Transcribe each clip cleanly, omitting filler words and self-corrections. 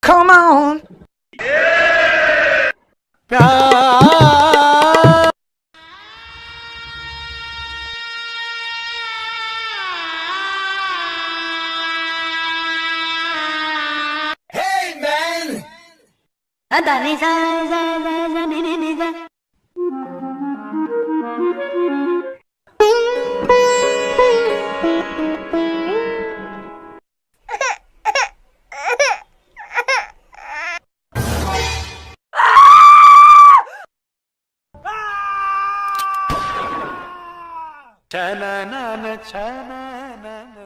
Come on. प्यार Hey man! Adani za za za za ni za. Cha-na-na-na, cha-na-na-na.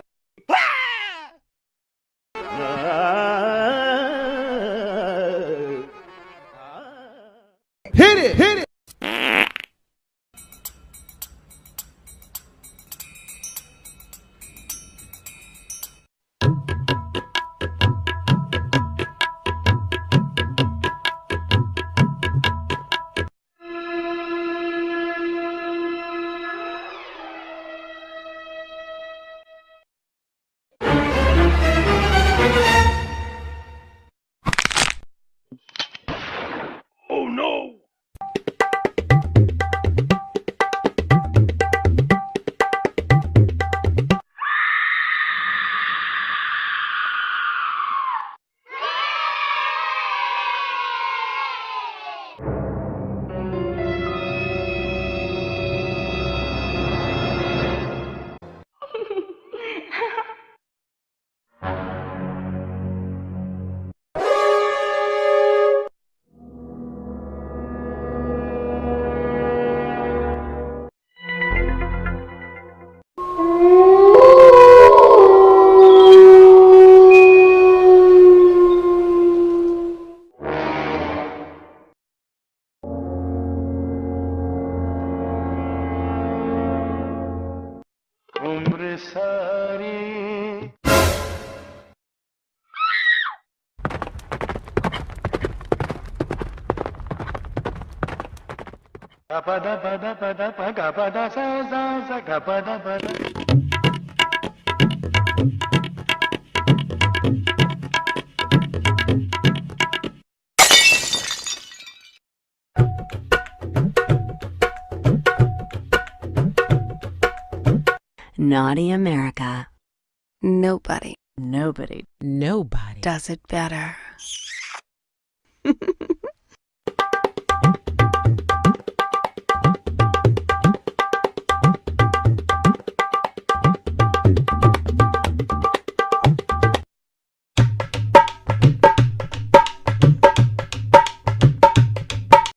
Hit it, hit it. Oh no! उम्र सारी गपदा पदा पदा प गपदा सा सा सा गपदा पदा Naughty America. Nobody Nobody does it better.